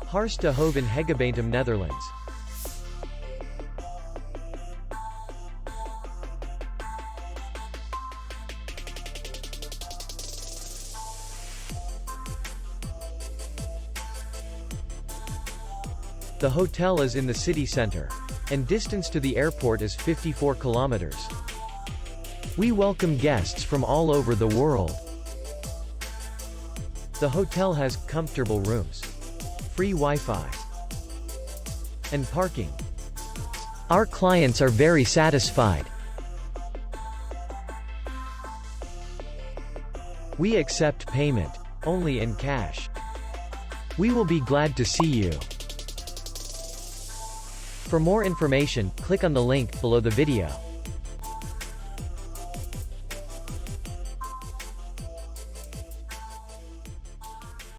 Harsta Hoeve in Hegebeintum, Netherlands. The hotel is in the city center, and distance to the airport is 54 kilometers. We welcome guests from all over the world. The hotel has comfortable rooms, free Wi-Fi, and parking. Our clients are very satisfied. We accept payment only in cash. We will be glad to see you. For more information, click on the link below the video.